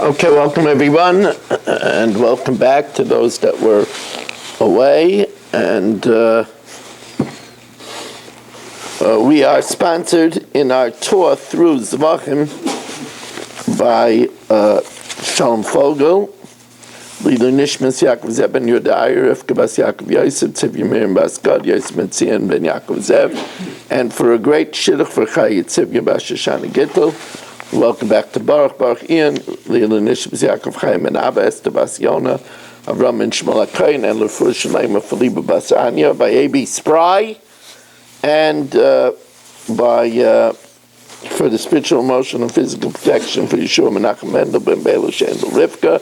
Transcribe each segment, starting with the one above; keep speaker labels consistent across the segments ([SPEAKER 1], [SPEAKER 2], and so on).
[SPEAKER 1] Okay, welcome everyone, and welcome back to those that were away. And we are sponsored in our tour through Zevachim by Shalom Fogel, Lilu Nishmas Yaakov Zev ben Yodai, Rivka Bas Yaakov Yosef, Tziv Yemirim Bas Gad, Yosef ben Tzion ben Yaakov Zev, and for a great shidduch for Chai Tziv Yabas Shoshana Gittel. Welcome back to Baruch Ian, Lilu Nishmas Yaakov Chaim and Abba, Esther Bas Yona, Avram and Shmuel HaKohen, and Lefur Shalema Feliba Bas Anya, by A.B. Spry, and by for the spiritual, emotional, and physical protection for Yeshua Menachem Mendel ben Bela Shendel Rivka,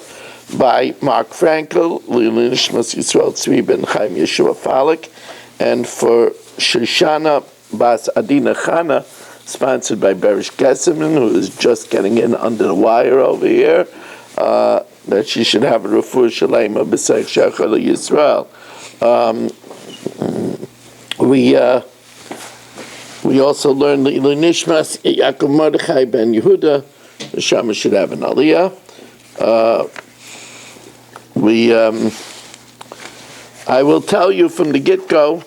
[SPEAKER 1] by Mark Frankel, Lilu Nishmas Yisrael Tzvi ben Chaim Yeshua Falik, and for Shoshana Bas Adina Chana, sponsored by Berish Gesseman, who is just getting in under the wire over here, that she should have a refuah shalema b'seich shecha Yisrael. We also learned Lilu Nishmas Yaakov Mordechai ben Yehuda, the Shama should have an aliyah. I will tell you from the get-go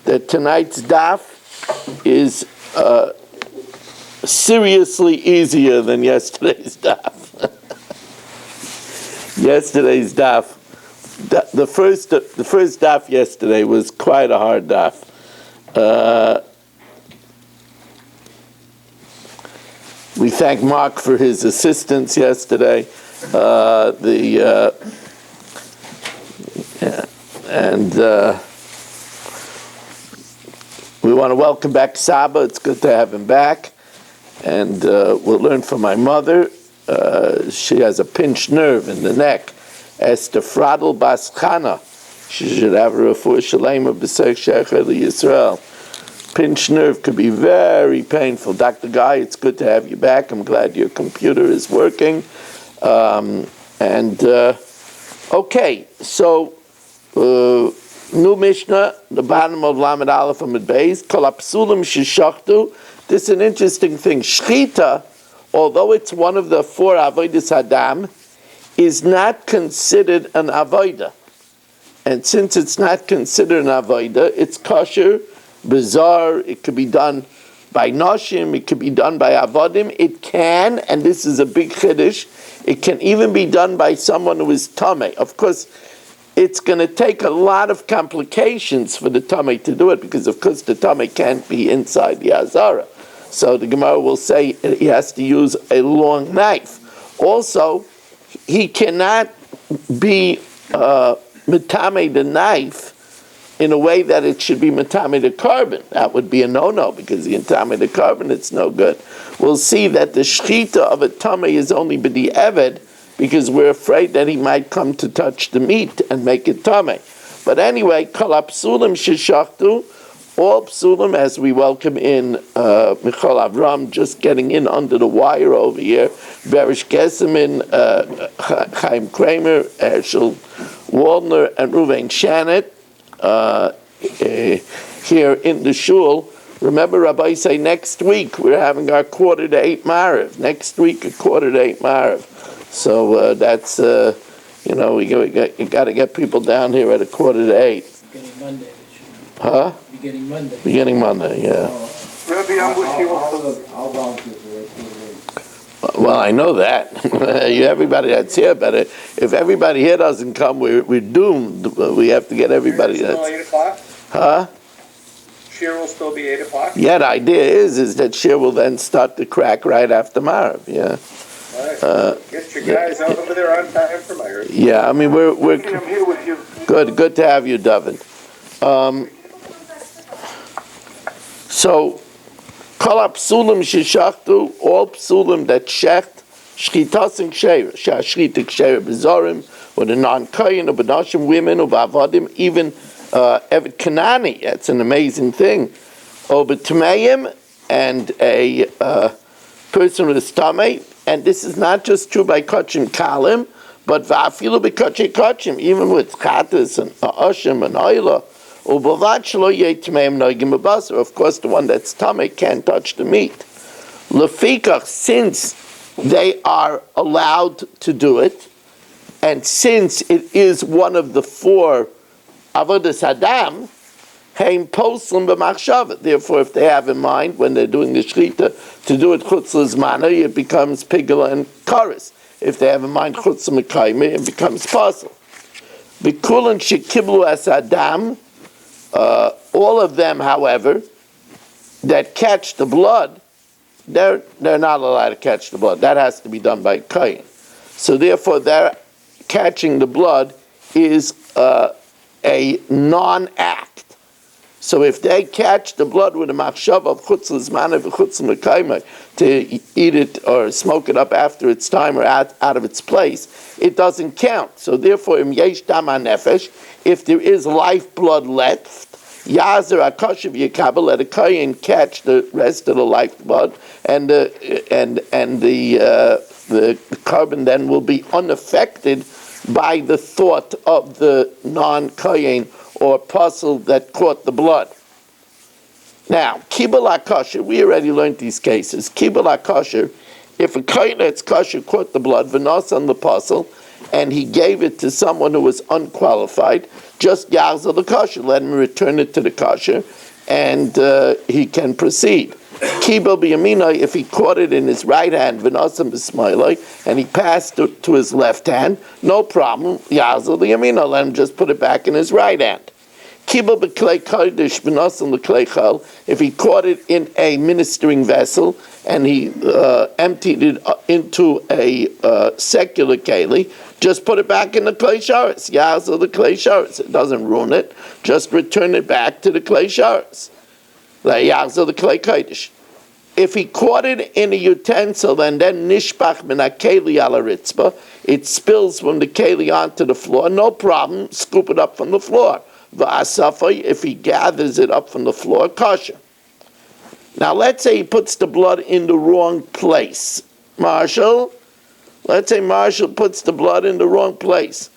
[SPEAKER 1] that tonight's daf is seriously easier than yesterday's daf. Yesterday's daf, the first daf yesterday was quite a hard daf. We thank Mark for his assistance yesterday. We want to welcome back Saba. It's good to have him back. And we'll learn from my mother. She has a pinched nerve in the neck. Esther Fradel Bas Chana. She should have a refuah shalema b'seich shecha Yisrael. Pinched nerve could be very painful. Dr. Guy, it's good to have you back. I'm glad your computer is working. Okay, so new Mishnah, the bottom of Lamed Aleph Amud Beis, Kol hapsulim sheshachtu. This is an interesting thing. Shchita, although it's one of the four avodas hadam, is not considered an avodah. And since it's not considered an avodah, it's kosher, bizarre. It could be done by noshim. It could be done by avodim. It can, and this is a big chiddush, it can even be done by someone who is tameh. Of course, it's going to take a lot of complications for the tameh to do it, because of course the tameh can't be inside the azara. So the Gemara will say he has to use a long knife. Also, he cannot be metame the knife in a way that it should be metame the carbon. That would be a no-no, because the metame the carbon, it's no good. We'll see that the shchita of a tameh is only b'di eved, because we're afraid that he might come to touch the meat and make it tameh. But anyway, kol hapsulim sheshachtu, all psulim, as we welcome in Michal Avram, just getting in under the wire over here, Berish Gesseman, Chaim Kramer, Herschel Waldner, and Ruvain Shanet, here in the shul. Remember, Rabbi say next week we're having our 7:45 Maariv. Next week, 7:45 Maariv. So that's, you got to get people down here at 7:45.
[SPEAKER 2] Beginning Monday.
[SPEAKER 1] Huh?
[SPEAKER 2] Beginning Monday.
[SPEAKER 1] Beginning Monday, yeah. Well, I know that. Everybody that's here, but if everybody here doesn't come, we're doomed. We have to get everybody.
[SPEAKER 3] Still 8 o'clock?
[SPEAKER 1] Huh?
[SPEAKER 3] Shir will still be 8 o'clock?
[SPEAKER 1] Yeah, the idea is that Shir will then start to crack right after Maariv, yeah.
[SPEAKER 3] All right. Get your guys out over there on time for my earth.
[SPEAKER 1] Yeah, I mean, we're
[SPEAKER 3] I'm here with you.
[SPEAKER 1] good to have you, David. So, kol hapsulim sheshachtu, all psulim that shecht, shchitasim ksheira, shashchita ksheira bezorim, or the non-koyin, or b'nashim women, or b'avadim, even Evet Kanani, that's an amazing thing, or b'tmeim, and a person with a stomach, and this is not just true by kachim kalim, but va'afilu b'kachim kachim, even with chatas and ashim and oila, Of course, the one that's tummy can't touch the meat. Lefikach, since they are allowed to do it. And since it is one of the 4 avodas hadam, heim poslim b'machshava. Therefore, if they have in mind when they're doing the shechita to do it chutz l'zmana, it becomes pigula and karis. If they have in mind chutz l'mekayme, it becomes pasul. B'kulan shekiblu as adam, all of them, however, that catch the blood, they're not allowed to catch the blood. That has to be done by kayin. So therefore, their catching the blood is a non-act. So if they catch the blood with a machshav of chutz l'zmana v'chutz l'mekayme to eat it or smoke it up after its time or out of its place, it doesn't count. So therefore, im yesh dam hanefesh, if there is lifeblood left, Yazer Akashav Yekabel, let a kayin catch the rest of the lifeblood, and the carbon then will be unaffected by the thought of the non-kayin or puzzle that caught the blood. Now, Kibul HaKosher, we already learned these cases. Kibul HaKosher, if a kayin that's kosher caught the blood, v'nos on the puzzle, and he gave it to someone who was unqualified, just Yahzah the kosher, let him return it to the kosher, and he can proceed. Kibel b'yamina, if he caught it in his right hand, v'nosam b'smailai, and he passed it to his left hand, no problem, Yahzah the yamina, let him just put it back in his right hand. Kibel b'klei kodesh v'nosam l'klei chal, if he caught it in a ministering vessel, and he emptied it into a secular keli, just put it back in the klei sharetz. Yahzah the klei sharetz. It doesn't ruin it. Just return it back to the klei sharetz. Yahzah the klei kodesh. If he caught it in a utensil and then nishbach min hakeli ala ritzba, it spills from the keli onto the floor, no problem, scoop it up from the floor. V'asafai, if he gathers it up from the floor, kosher. Now let's say he puts the blood in the wrong place. Marshall, let's say Marshall puts the blood in the wrong place.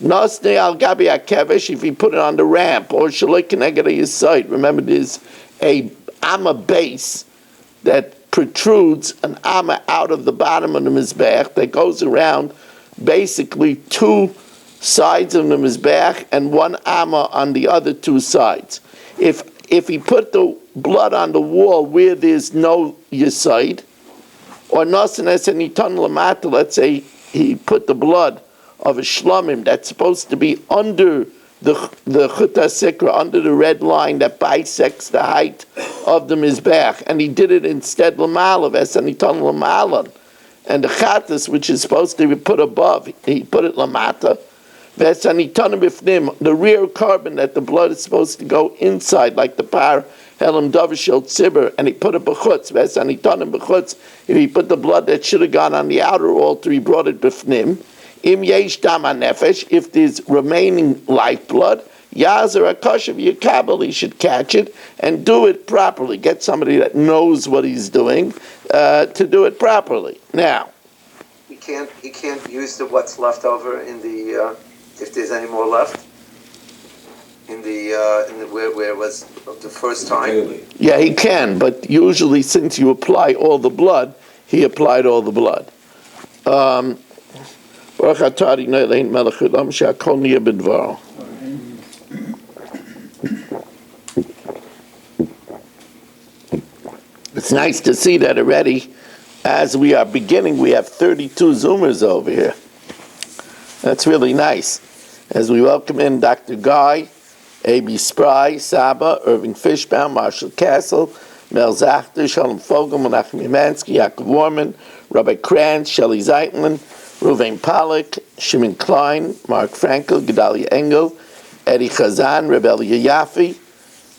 [SPEAKER 1] Nosne al gabi hakevesh, if he put it on the ramp, or shaloi keneged yisayid. Remember, there's a amma base that protrudes an amma out of the bottom of the mizbeach that goes around basically 2 sides of the mizbeach and 1 amma on the other 2 sides. If he put the blood on the wall where there's no yisayid, or nosenes and itan lamata, let's say he put the blood of a shlamim that's supposed to be under the chuta sikra, under the red line that bisects the height of the mizbeach, and he did it instead lamala, and itan lamalan, and the chatas, which is supposed to be put above, he put it lamata. The rear carbon that the blood is supposed to go inside, like the par helam davashel tzibur, and he put it b'chutz. If he put the blood that should have gone on the outer altar, he brought it b'fnim. Im yesh dam hanefesh, if there's remaining lifeblood, Yazer Akashav Yekabel, he should catch it and do it properly. Get somebody that knows what he's doing to do it properly. Now,
[SPEAKER 2] he can't use what's left over in the if there's any more left in the where it was the first time.
[SPEAKER 1] Yeah, he can, but usually since you apply all the blood, he applied all the blood. It's nice to see that already. As we are beginning, we have 32 Zoomers over here. That's really nice. As we welcome in Dr. Guy, A.B. Spry, Saba, Irving Fishbaum, Marshall Castle, Mel Zachter, Shalom Fogel, Menachem Yamansky, Yaakov Warman, Rabbi Kranz, Shelley Zeitman, Ruvain Pollack, Shimon Klein, Mark Frankel, Gedalia Engel, Eddie Chazan, Rebellia Yaffe.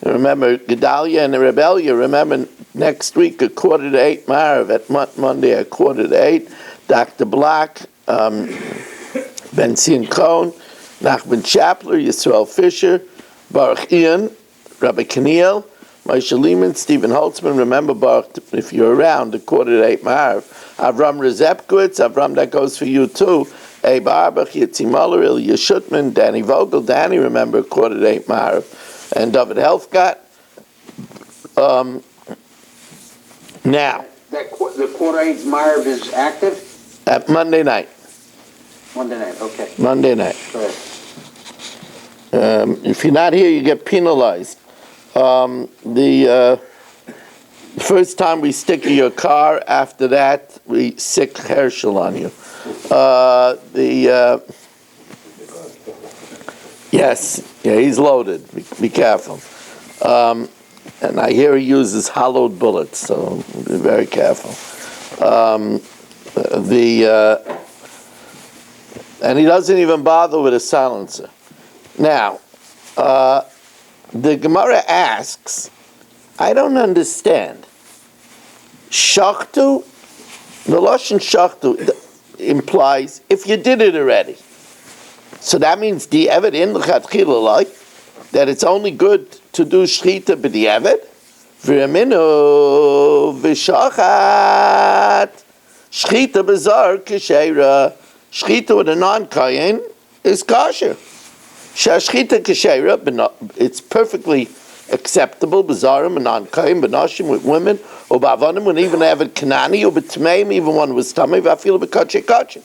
[SPEAKER 1] And remember, Gedalia and the Rebellia, remember next week at 7:45, Marav, at Monday at 7:45, Dr. Black, Ben Sion Cohn, Nachman Chapler, Yisrael Fisher, Baruch Ian, Rabbi Kaniel, Moshe Lehman, Stephen Holtzman. Remember, Baruch, if you're around, at 7:45, Marav. Avram Rezepkowitz, Avram, that goes for you too. Abe Arbach, Yitzi Muller, Ilya Shutman, Danny Vogel. Danny, remember, 7:45, Marav. And David Helfgott. Now.
[SPEAKER 2] That
[SPEAKER 4] the quarter-inch Marv is active?
[SPEAKER 1] At Monday night.
[SPEAKER 4] Monday night, okay.
[SPEAKER 1] Monday night.
[SPEAKER 4] Go ahead.
[SPEAKER 1] If you're not here, you get penalized. The first time we stick in your car, after that, we sick Herschel on you. Yes, yeah, he's loaded. Be careful. And I hear he uses hollowed bullets, so be very careful. And he doesn't even bother with a silencer. Now, the Gemara asks, I don't understand. Shachtu, the Lashon Shachtu implies if you did it already. So that means the Evet in l'chatchila like that it's only good to do shchita b'di'evet. V'yaminu v'shachat shchita b'zar k'sheira. Shchita with a non-kayin is kosher. Shashchita k'sheira, it's perfectly acceptable. B'zarim and non-kayin, b'nashim with women, or b'avanim when even Evet kanani, or b'tmeim even one was tamei v'afil b'kachet kachet.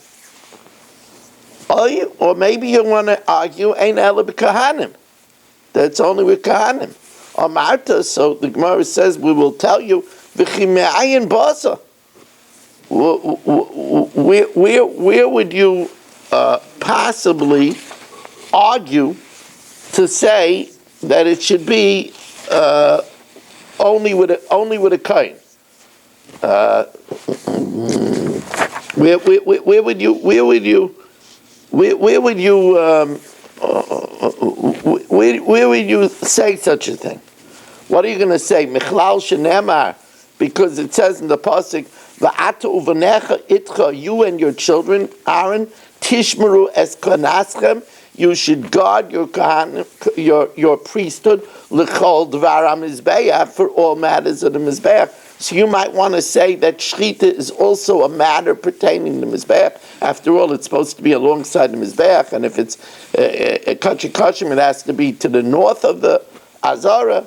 [SPEAKER 1] Or maybe you want to argue ain't ela b'kahanim. That's only with kahanim. Or Marta, so the Gemara says we will tell you v'chime'ayin basa. Where would you possibly argue to say that it should be only with a kain? Where would you say such a thing? What are you going to say? Michlal shenemar, because it says in the pasuk, "Va'ata uvanecha itcha," you and your children, Aaron, tishmeru es kanaschem. You should guard your priesthood l'chol dvar hamizbeach, for all matters of the mizbeach. So you might want to say that shchita is also a matter pertaining to mizbeach. After all, it's supposed to be alongside the mizbeach, and if it's a kachikashim, it has to be to the north of the azara.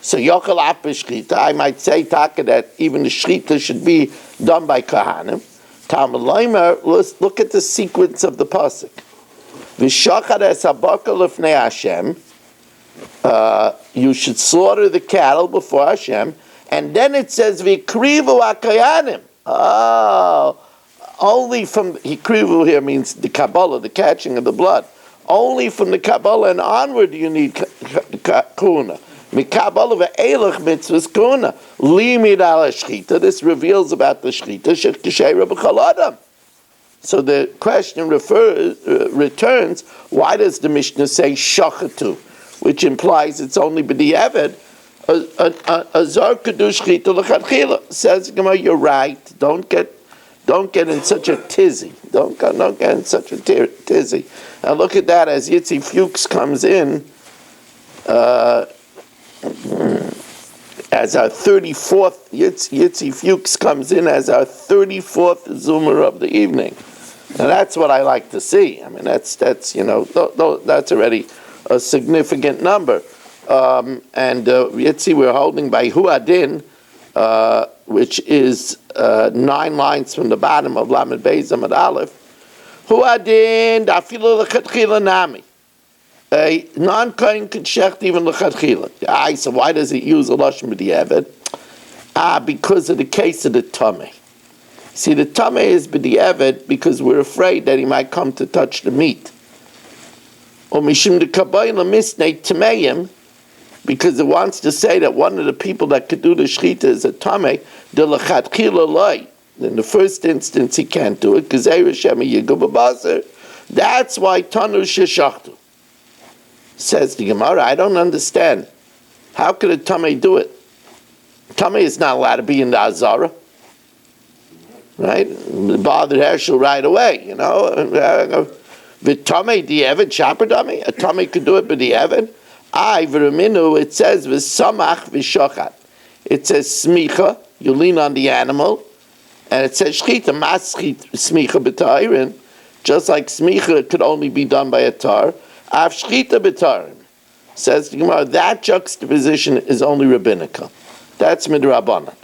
[SPEAKER 1] So yochel ap shchita, I might say taka that even the shchita should be done by kahanim. Talmud Leimer, let's look at the sequence of the pasuk. V'shachar es habakar lefnei Hashem. You should slaughter the cattle before Hashem, and then it says v'krivu akayanim. Oh, only from hikrivu here means the Kabbalah, the catching of the blood. Only from the Kabbalah and onward you need kuna. Mikabbalah ve'elach mitzvahs kuna. Limid ala shchita. This reveals about the shchita shek'sheira b'chol adam. So the question returns, why does the Mishnah say shachatu, which implies it's only b'di'evet? A zar kadush shchita l'chadchila. Says Gemara, you're right. Don't get in such a tizzy. Don't get in such a tizzy. Now look at that as Yitzi Fuchs comes in as our 34th. Yitzi Fuchs comes in as our 34th Zoomer of the evening. Now that's what I like to see. I mean that's that's already a significant number. And Yitzi, we're holding by Huadin, which is 9 lines from the bottom of Lamed Beis Amud Aleph. Huadin dafilu l'chadchila nami. A non-kain could shecht even l'chadchila. So why does it use a lashon b'di'evet? Because of the case of the tamei. See, the tamei is b'di'evet because we're afraid that he might come to touch the meat. Or mishum dekabayla misnei tameim, because it wants to say that one of the people that could do the shchita is a tamei, the l'chadchila loy. In the first instance, he can't do it because that's why tanu sheshachtu. Says the Gemara, I don't understand. How could a tamei do it? Tamei is not allowed to be in the azara, right? It bothered Herschel right away, The tamei di'evet shaper tamei. A tamei could do it, but di'evet. V'raminu, it says v'samach v'shochat. It says smicha, you lean on the animal. And it says shchita mas smicha b'tairin, just like smicha could only be done by a tar. Av shchita b'tairin, says the Gemara, that juxtaposition is only rabbinical. That's midrabanan.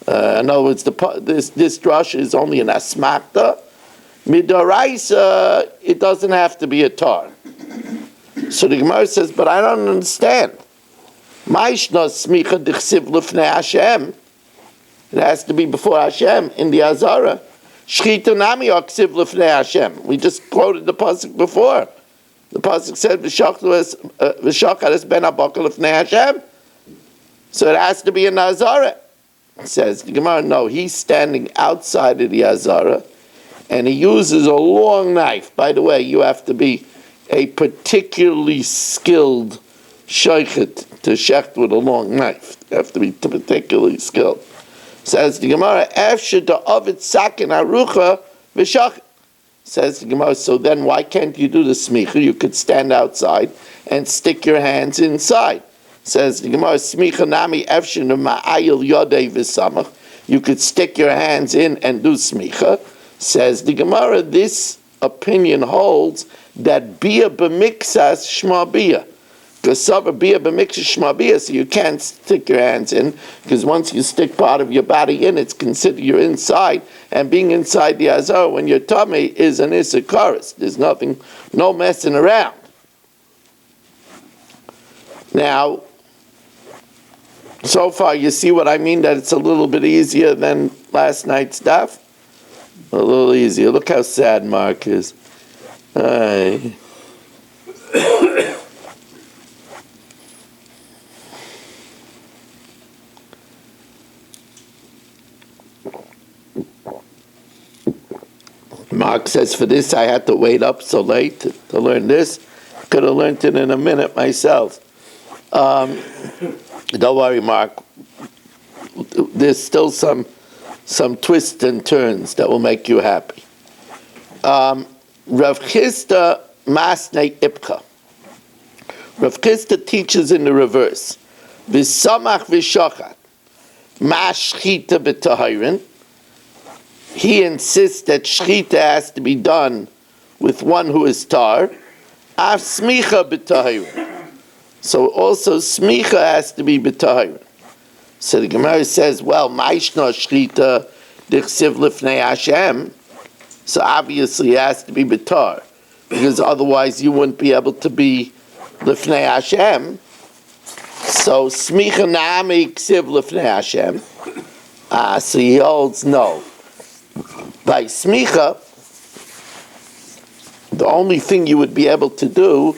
[SPEAKER 1] In other words, this drush is only an asmakta. Midoraisa, it doesn't have to be a tar. So the Gemara says, but I don't understand. Ma'ishna smicha dichsiv lifnei Hashem. It has to be before Hashem in the Azara. Shchita nami aksiv lifnei Hashem. We just quoted the pasuk before. The pasuk said, "V'shachar es ben habakar lifnei Hashem." So it has to be in the Azara. Says the Gemara, no, he's standing outside of the Azara, and he uses a long knife. By the way, you have to be a particularly skilled sheichet to shecht with a long knife. You have to be particularly skilled. Says the Gemara, "Efsheh da'avid sakin arucha v'shach." Says the Gemara, so then why can't you do the smicha? You could stand outside and stick your hands inside. Says the Gemara, smicha nami efsheh ma'ayil yodei v'samach. You could stick your hands in and do smicha. Says the Gemara, this opinion holds that bia b'miksas shma bia. Bia b'miksas shma bia, so you can't stick your hands in, because once you stick part of your body in, it's considered you're inside, and being inside the azar when your tummy is an isakaris. There's nothing, no messing around. Now, so far you see what I mean, that it's a little bit easier than last night's daf? A little easier. Look how sad Mark is. Mark says, for this I had to wait up so late to learn this. Could have learned it in a minute myself. Don't worry, Mark. There's still some twists and turns that will make you happy. Rav Chisda Masnei Ipcha. Rav Chisda teaches in the reverse. V'samach v'shachat. Mashchita b'tahirin. He insists that shchita has to be done with one who is tar. Af smicha b'tahirin. So also smicha has to be b'tahirin. So the Gemara says, well, ma'ishna shchita dichsiv lifnei Hashem. So obviously it has to be b'tar, because otherwise you wouldn't be able to be lifnei Hashem. So smicha nami ksiv lifnei Hashem. So he holds no. By smicha, the only thing you would be able to do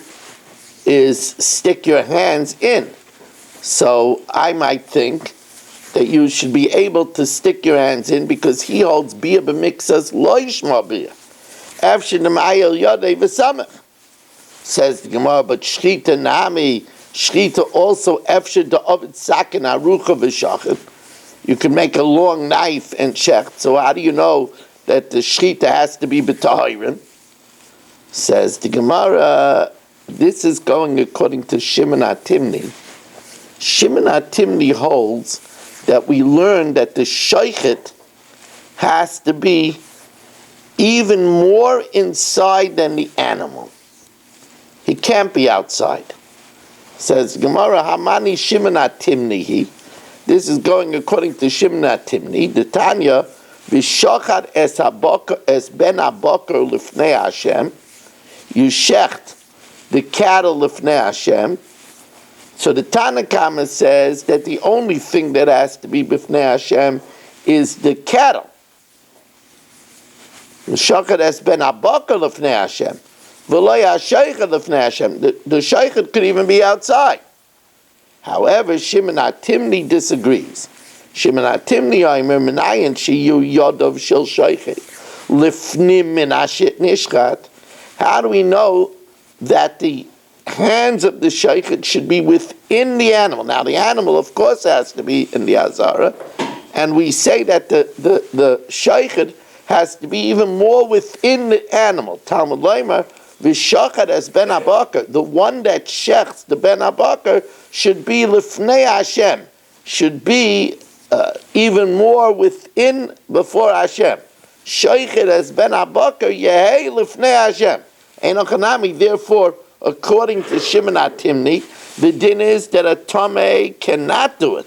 [SPEAKER 1] is stick your hands in. So I might think that you should be able to stick your hands in, because he holds bia b'mixas lo yishma bia. Efshe nemayel yodei v'samech. Says the Gemara, but shchita nami, shchita also efshe da'ovid sakin arucha v'shachet. You can make a long knife and shecht. So how do you know that the shchita has to be b'tahirin? Says the Gemara, this is going according to Shimon HaTimni. Shimon HaTimni holds that we learn that the sheichet has to be even more inside than the animal. He can't be outside. Says Gemara, Hamani Shimon HaTimni. This is going according to Shimon HaTimni. The Tanya, V'shochat es ben habakar lifnei Hashem. You shecht the cattle lifnei Hashem. So the Tanakhama says that the only thing that has to be b'fnei Hashem is the cattle. V'shochat es ben habakar lifnei Hashem. V'lo yashaycha lifnei Hashem. The sheichet could even be outside. However, Shimon HaTimni disagrees. Shimon HaTimni aimer menayin sheyu yodov shel sheichet lifnim min hashit nishchat. How do we know that the hands of the sheichet should be within the animal? Now, the animal, of course, has to be in the azara, and we say that the sheichet has to be even more within the animal. Talmud Leimer, v'shachat as ben habakar, the one that shechts the ben habakar should be lifnei Hashem, should be even more within before Hashem. Sheichet as ben habakar yehei lifnei Hashem. Einochanami, therefore, according to Shimon HaTimni, the din is that a tamei cannot do it.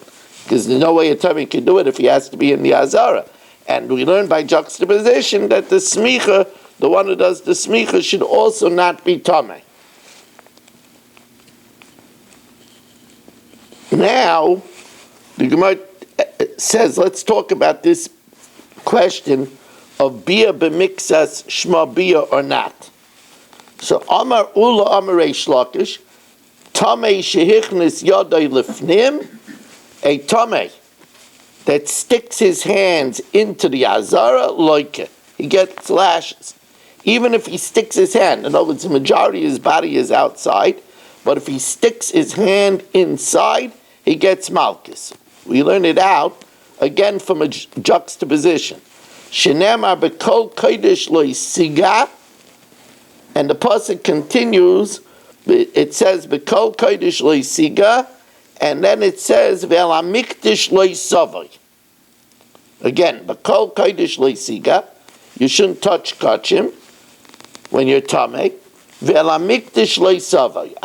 [SPEAKER 1] because there's no way a tummy can do it if he has to be in the Azara. And we learn by juxtaposition that the smicha, the one who does the smicha, should also not be tummy. Now, the Gemara says, let's talk about this question of bia b'mixas shma bia or not. So, Amar Ula Amar Reish Lakish, Tamei shehichnis yadai lefnim, a tamei that sticks his hands into the azara, like he gets lashes. Even if he sticks his hand, in other words, the majority of his body is outside, but if he sticks his hand inside, he gets malchus. We learn it out, again from a juxtaposition. Shenemar bekol kodesh lo siga, and the pasuk continues, it says bekol kodesh lo siga, and then it says vel amikdish lo savai. Again, bekol kodesh lo siga, you shouldn't touch kachim when you're tamei. Vel amikdish lo savai.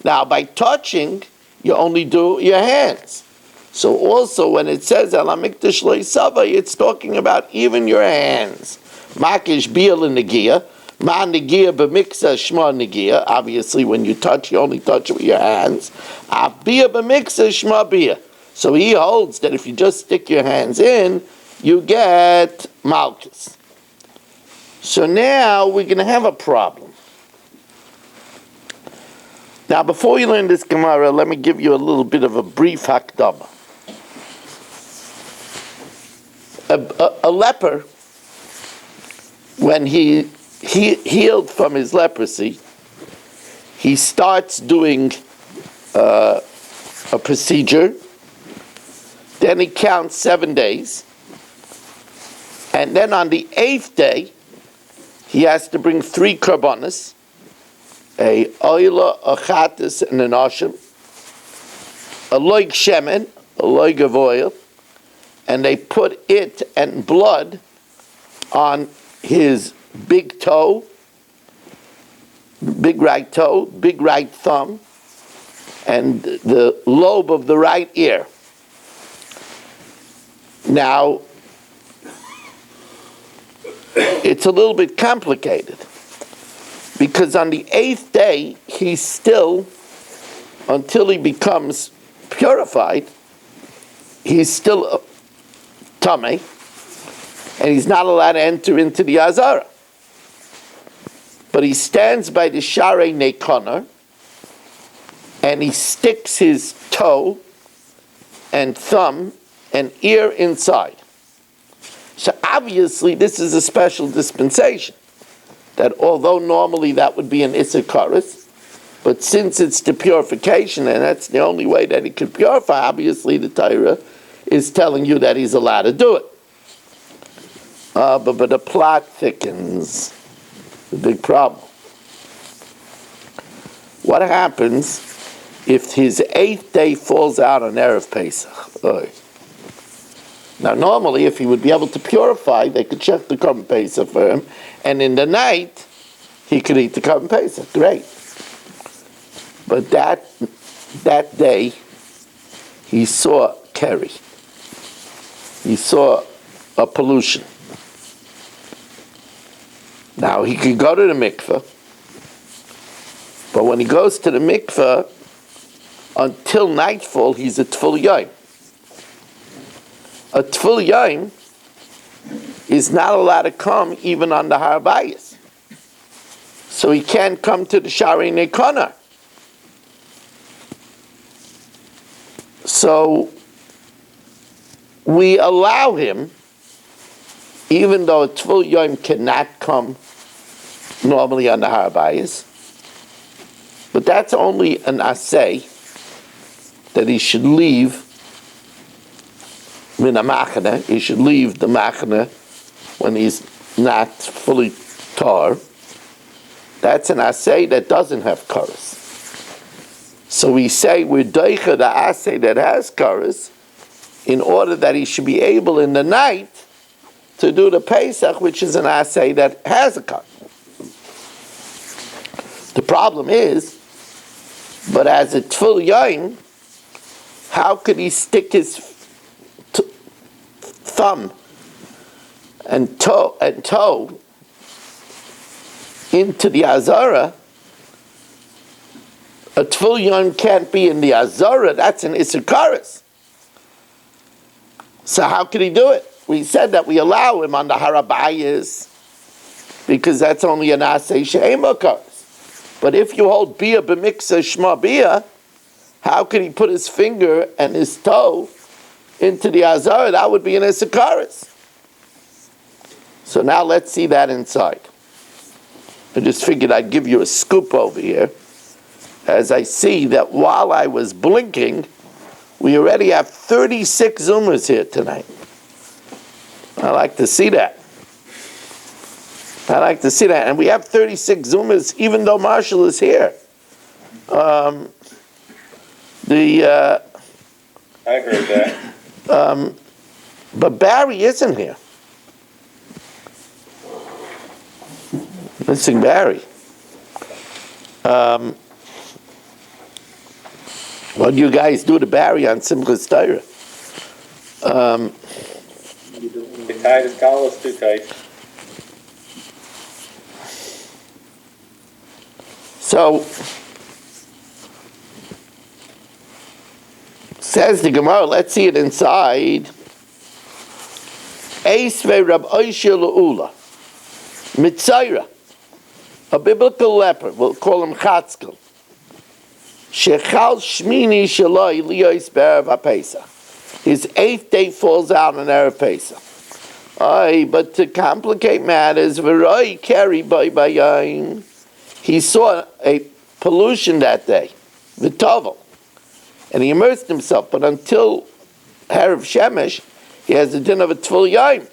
[SPEAKER 1] Now by touching, you only do your hands. So also when it says el amikdish lo savai, it's talking about even your hands. Makish bia l'negia. Ma negia b'miksa shma negia. Obviously, when you touch, you only touch with your hands. Bia b'miksa shma bia. So he holds that if you just stick your hands in, you get malchus. So now we're going to have a problem. Now, before you learn this Gemara, let me give you a little bit of a brief hakdama. A leper, when he healed from his leprosy, he starts doing a procedure. Then he counts 7 days. And then on the 8th day, he has to bring 3 karbanos, a oila, a chatas, and an asham, a loig shemen, a loig of oil, and they put it and blood on his big toe, big right toe, big right thumb, and the lobe of the right ear. Now, it's a little bit complicated, because on the 8th day, he's still, until he becomes purified, he's still tamei, and he's not allowed to enter into the Azara. But he stands by the Sharei Nekoner, and he sticks his toe and thumb and ear inside. So obviously this is a special dispensation, that although normally that would be an Issachar, but since it's the purification, and that's the only way that he could purify, obviously the Torah is telling you that he's allowed to do it. But the plot thickens. The big problem. What happens if his 8th day falls out on Erev Pesach? Now, normally, if he would be able to purify, they could check the Korban Pesach for him, and in the night, he could eat the Korban Pesach. Great. But that day, he saw Kerry. He saw a pollution. Now, he could go to the mikveh, but when he goes to the mikveh, until nightfall, he's a tful yom. A tful yom is not allowed to come even on the Har Bayis. So he can't come to the Sharei Nekoner. So we allow him, even though a tful yom cannot come normally on the Har Bayis, but that's only an asay that he should leave min machane. He should leave the machane when he's not fully tar. That's an asay that doesn't have karas. So we say we're doicha the asay that has karas, in order that he should be able in the night to do the Pesach, which is an asay that has a kar. The problem is, but as a tful yom, how could he stick his thumb and toe into the Azara? A Tfil Yom can't be in the Azara, that's an Issachar. So how could he do it? We said that we allow him on the Harabayas because that's only an Asay She'emakar. But if you hold Bia b'miksa Shma Bia, how could he put his finger and his toe into the Azara? That would be an Issachar. So now let's see that inside. I just figured I'd give you a scoop over here, as I see that while I was blinking, we already have 36 Zoomers here tonight. I like to see that. And we have 36 Zoomers even though Marshall is here.
[SPEAKER 3] I heard that.
[SPEAKER 1] But Barry isn't here. Missing Barry. What do you guys do to Barry on Simchas Torah?
[SPEAKER 3] He tied his collars too tight.
[SPEAKER 1] So, says the Gemara, let's see it inside. Eisve Rab Oishia Le'ula. Mitzayra. A biblical leper, we'll call him Chatzkel. Shechal Shmini Shaloi Liyos Be'erev HaPesach. His 8th day falls out on Erev Pesach. But to complicate matters, V'roi Keri Boi Bayayim. He saw a pollution that day, V'tovel, and he immersed himself. But until Erev Shemesh, he has the din of a Tfil Yom.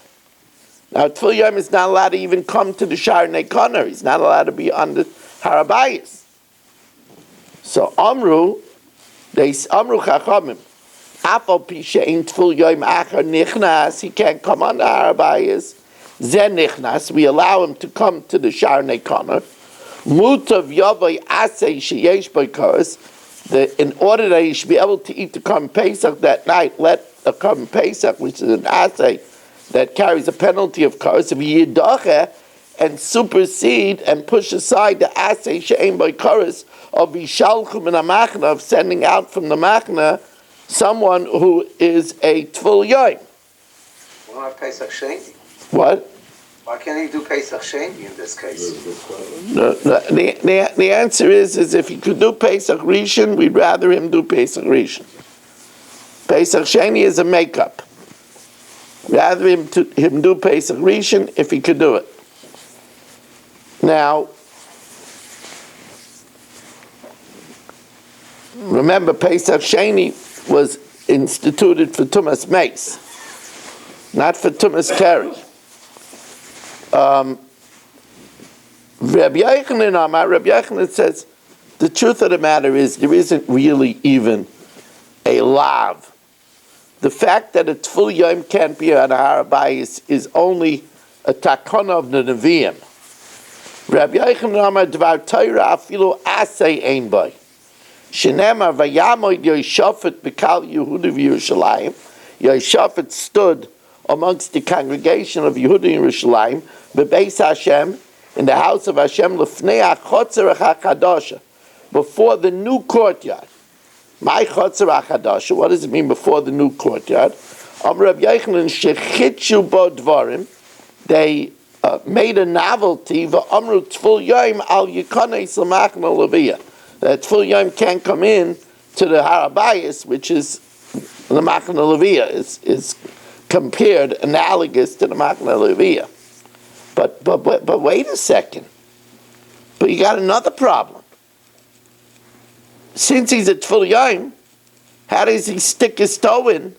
[SPEAKER 1] Now, Tfil Yom is not allowed to even come to the Sharnei Koner. He's not allowed to be on the Harabayas. So Amru Chachamim, Afal Pi She'ein Tfil Yom Achar Nichnas, he can't come on the Harabayas. Zen Nichnas, we allow him to come to the Sharnei Koner. Mutav Yavai Asay Sheyesh Boikaris, in order that he should be able to eat the Korban Pesach that night, let a Korban Pesach, which is an Asay that carries a penalty of Karis, if he yidache and supersede and push aside the Asay She'ein Boikaris of Yishalchum in a Machna, of sending out from the Machna someone who is a Tfil Yom.
[SPEAKER 2] Why not Pesach Sheni?
[SPEAKER 1] What?
[SPEAKER 2] Why can't he do Pesach Sheni in this case?
[SPEAKER 1] The answer is if he could do Pesach Rishon, we'd rather him do Pesach Rishon. Pesach Sheni is a makeup. Rather him do Pesach Rishon if he could do it. Now, remember Pesach Sheni was instituted for Tumas Meis, not for Tumas Keri. Rabbi Yochanan says, the truth of the matter is there isn't really even a lav. The fact that a Tfil Yom can't be on a Harabayis is only a takana of the Nevi'im. Rabbi Yochanan Amar Dvar Torah afilu asay ein boy. Shenema vayamoid Yoshafat b'kal Yehuda v'Yerushalayim. Yoshafat stood amongst the congregation of Yehuda and Yerushalayim, b'beis Hashem, in the house of Hashem, l'fnei ha'chotzer ha'chadasha, before the new courtyard. My chotzer ha'chadasha, what does it mean before the new courtyard? Rabbi Yochanan shechitzu bo dvarim, they made a novelty, v'amru tfil yom al yikones l'machna leviyah. That tfil yom can't come in to the Harabayas, which is the Machna Leviyah, is compared, analogous to the Machna Leviyah. But wait a second. But you got another problem. Since he's at Tfil Yom, how does he stick his toe in?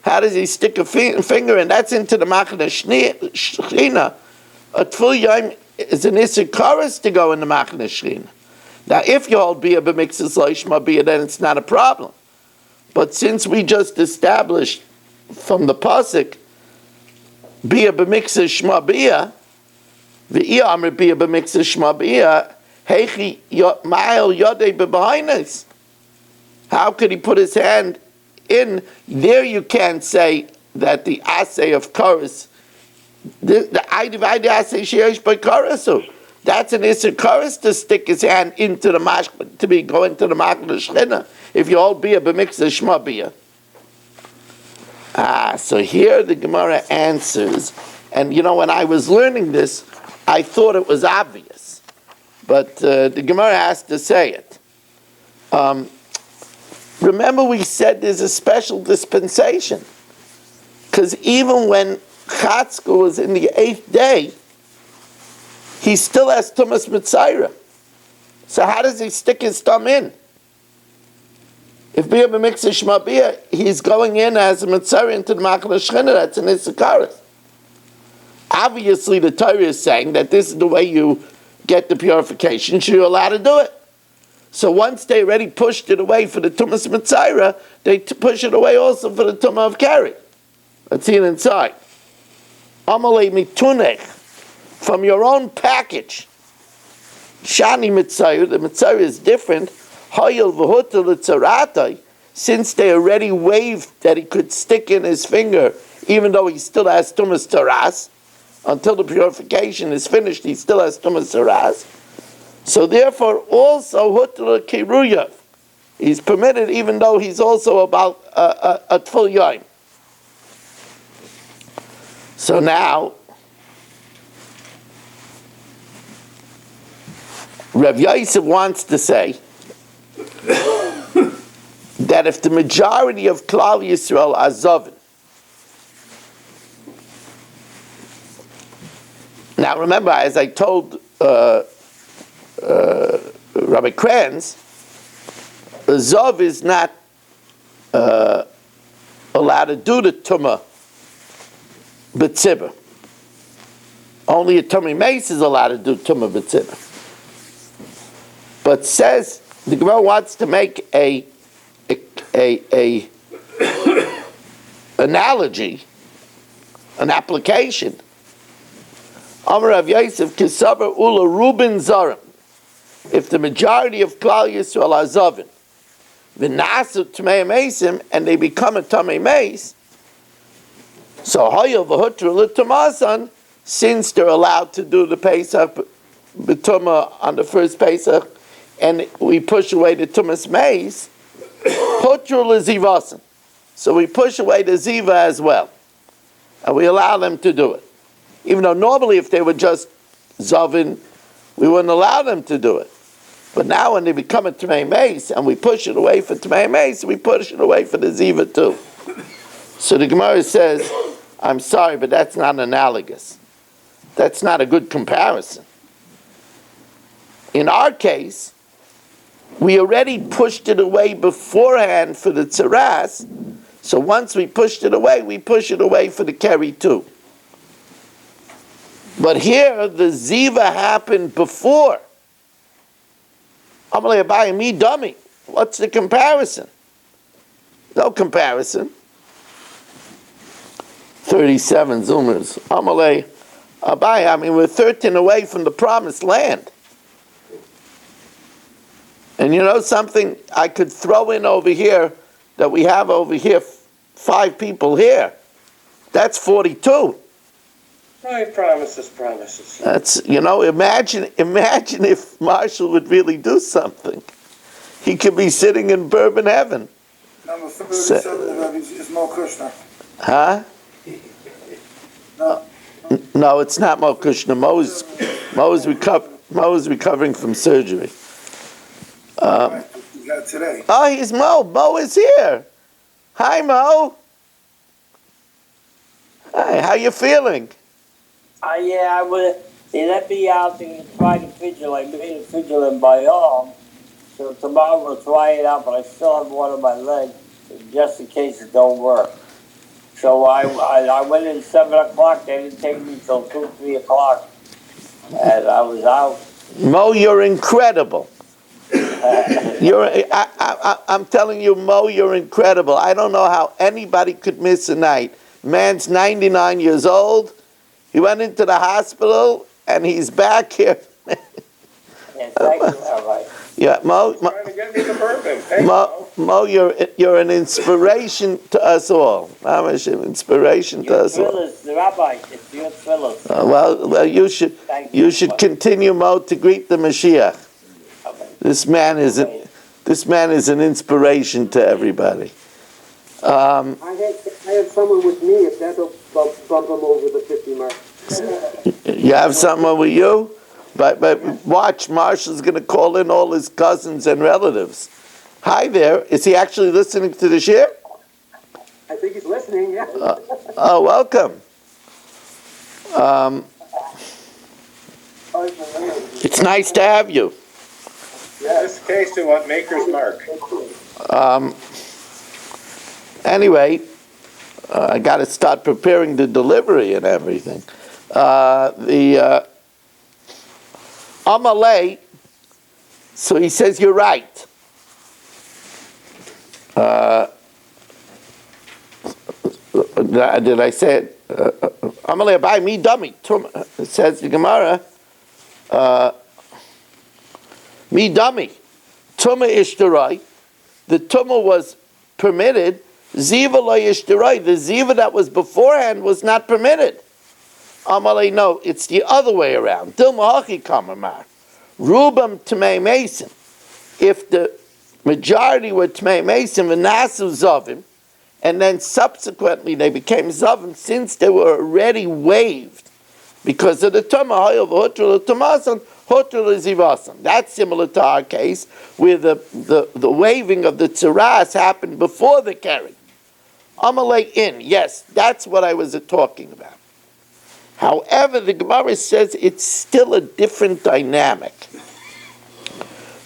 [SPEAKER 1] How does he stick a finger in? That's into the Machna Shechina. A Tfil Yom is an Issachar to go in the Machna Shechina. Now, if you hold Bia b'mixas Loishma Bia, then it's not a problem. But since we just established from the pasuk Bia b'mixas Shma Bia, v'I Amr Bia b'mixas Shma Bia, heichi ma'el yodei b'bahainas. How could he put his hand in there you can't say that the assay of chorus, the I divide the assay sheyesh by chorusu. That's an issur chorus to stick his hand into the mash, go into the machna shchina. If you all bia b'miksa shma bia. So here the Gemara answers, and when I was learning this, I thought it was obvious, but the Gemara has to say it. Remember we said there's a special dispensation, because even when Chatzkel was in the 8th day, he still has Tumas Mitzayra. So how does he stick his thumb in? If Bia b'miksa shma bia, he's going in as a Mitzayra into the Machal Shechina, that's an Issachar. Obviously the Torah is saying that this is the way you get the purification, so you're allowed to do it. So once they already pushed it away for the Tumas Mitzayra, they push it away also for the Tumah of Keri. Let's see it inside. Amalei mitunech, from your own package. Shani Mitzayra, the Mitzayra is different. Hayil v'huta l'tzaratai, since they already waived that he could stick in his finger, even though he still has Tumas Taras, until the purification is finished, he still has Tumas Taras. So therefore, also huta l'kiruya, he's permitted, even though he's also about a tful yom. So now, Rav Yosef wants to say that if the majority of Klal Yisrael are Zovin, now remember, as I told Rabbi Kranz, Zov is not allowed to do the Tumah B'tzibah. Only a Tummy Mace is allowed to do Tumah B'tzibah. But says, the Gemara wants to make a analogy, an application. Amar Rav Yosef Kisavar Ula Rubin Zarim. If the majority of Klal Yisrael are Zavin, V'nasu Tmei Mesim, and they become a Tamei Meis, so Hayil V'hutra L'Tumasan, since they're allowed to do the Pesach B'Tumah on the first Pesach, and we push away the Tumas Meis, Hutra L'Zivasan. So we push away the Ziva as well. And we allow them to do it. Even though normally if they were just Zavin, we wouldn't allow them to do it. But now when they become a Tmei Meis, and we push it away for Tmei Meis, we push it away for the Ziva too. So the Gemara says, I'm sorry, but that's not analogous. That's not a good comparison. In our case, we already pushed it away beforehand for the Tzaras, so once we pushed it away, we push it away for the Keri too. But here, the Ziva happened before. Amalei Abaye, me dummy. What's the comparison? No comparison. 37 Zoomers. Amalei Abaye, we're 13 away from the promised land. And you know something I could throw in over here, that we have over here 5 people here. That's 42.
[SPEAKER 3] No, promises.
[SPEAKER 1] That's, imagine if Marshall would really do something. He could be sitting in bourbon heaven.
[SPEAKER 5] Number 37 is Mo Kushner.
[SPEAKER 1] Huh?
[SPEAKER 5] No.
[SPEAKER 1] No, it's not Mo Kushner. Mo is recovering from surgery.
[SPEAKER 5] You got today.
[SPEAKER 1] Oh, he's Mo. Mo is here. Hi, Mo. Hi, how you feeling?
[SPEAKER 6] Yeah, they let me out to try the fidget. I made a fidget in my arm. So tomorrow we'll try it out, but I still have one on my leg, just in case it don't work. So I went in 7 o'clock. They didn't take me till 2, 3 o'clock. And I was out.
[SPEAKER 1] Mo, you're incredible. I'm telling you, Mo, you're incredible. I don't know how anybody could miss a night. Man's 99 years old. He went into the hospital, and he's back here.
[SPEAKER 6] Yeah, thank you, Rabbi.
[SPEAKER 1] Yeah, Mo,
[SPEAKER 3] Trying to get me the bourbon. Hey,
[SPEAKER 1] Mo, you're an inspiration to us all. Mamish, an inspiration to
[SPEAKER 6] Your
[SPEAKER 1] us all.
[SPEAKER 6] thrillers, Rabbi, it's your thrillers.
[SPEAKER 1] Well, you should continue, Mo, to greet the Mashiach.
[SPEAKER 6] Okay.
[SPEAKER 1] This man is an inspiration to everybody.
[SPEAKER 7] I have someone with me if that'll bump him over the 50 mark.
[SPEAKER 1] You have someone with you? But watch, Marshall's going to call in all his cousins and relatives. Hi there. Is he actually listening to the shir?
[SPEAKER 7] I think he's listening, yeah.
[SPEAKER 1] Oh, welcome. It's nice to have you.
[SPEAKER 3] in this case, we want Maker's Mark.
[SPEAKER 1] Anyway, I got to start preparing the delivery and everything. The Amalei, so he says you're right. Did I say it? Amalei by me dummy. It says the Gemara. Me dummy. Tuma ishtarai. The tuma was permitted. Ziva lo ishtarai. The ziva that was beforehand was not permitted. Amalei, no, it's the other way around. Dilma hachi kamamar. Rubam tmei mason. If the majority were tmei mason, v'nasu zavim, and then subsequently they became zavim, since they were already waived because of the tuma hayav hotrul tumasan hotrul zivasan. That's similar to our case, where the waiving of the tzaras happened before the carry. Amalei in, yes, that's what I was talking about. However, the Gemara says it's still a different dynamic.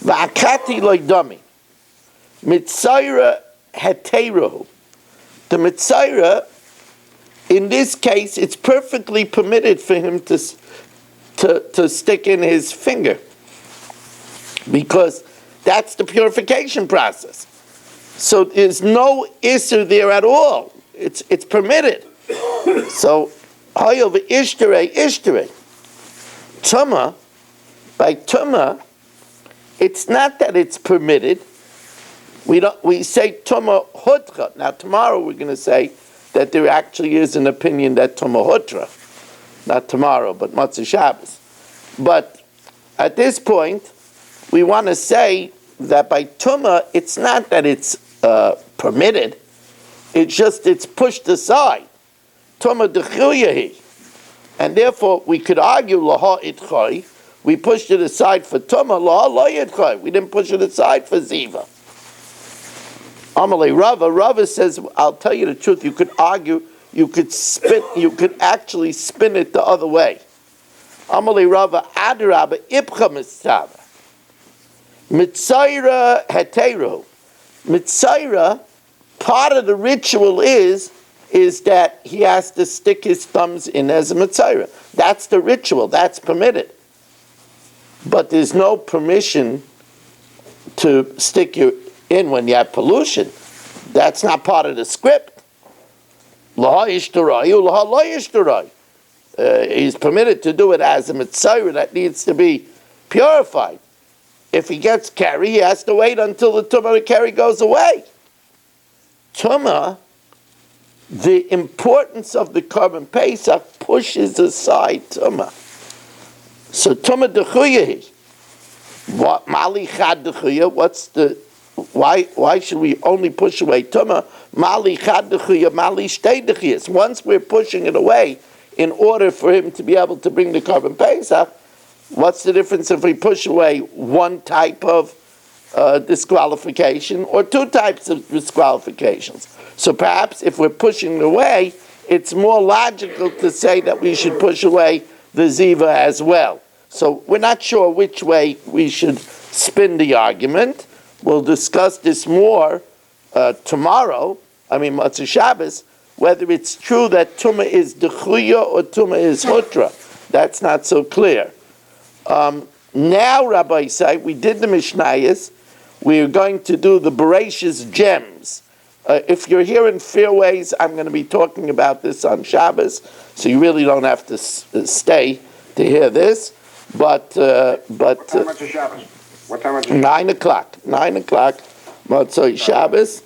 [SPEAKER 1] Va'akati loydami. Mitzayra heteruhu. The Mitzayra, in this case, it's perfectly permitted for him to stick in his finger, because that's the purification process. So there's no issur there at all. It's permitted. So Hayov ishtere. Tuma, by tuma, it's not that it's permitted. We say tuma hutra. Now tomorrow we're going to say that there actually is an opinion that tuma hutra. Not tomorrow, but Matzah Shabbos. But at this point, we want to say that by tuma, it's not that it's permitted. It's just it's pushed aside. Tuma dechuyahi. And therefore, we could argue laha itchai. We pushed it aside for tuma, laha lo itchai. We didn't push it aside for ziva. Amalei Rava says, I'll tell you the truth, you could argue, you could actually spin it the other way. Amalei Rava adraba ipcha mitzava. Mitzayra heteru. Mitzayra, part of the ritual is that he has to stick his thumbs in as a mitzayra. That's the ritual, that's permitted. But there's no permission to stick your in when you have pollution. That's not part of the script. Laha ishtarayu, laha lo ishtarayu. He's permitted to do it as a mitzayra that needs to be purified. If he gets carry, he has to wait until the tumah of carry goes away. Tumah, the importance of the Korban Pesach pushes aside tumah. So tumah dechuyahi. What mali chad dechuya? What's the why should we only push away tumah? Mali chad dechuya, mali shtei dechuyas. Once we're pushing it away in order for him to be able to bring the Korban Pesach, what's the difference if we push away one type of disqualification or two types of disqualifications? So perhaps if we're pushing it away, it's more logical to say that we should push away the ziva as well. So we're not sure which way we should spin the argument. We'll discuss this more tomorrow, Matzah Shabbos, whether it's true that tumah is dechuya or tumah is hutra. That's not so clear. Now, Rabbi Isai, we did the Mishnayos. We're going to do the Bereshis gems. If you're here in Fairways, I'm going to be talking about this on Shabbos, so you really don't have to stay to hear this. but
[SPEAKER 3] What time is Shabbos? What time is
[SPEAKER 1] 9 o'clock. 9 o'clock. Motzei Shabbos.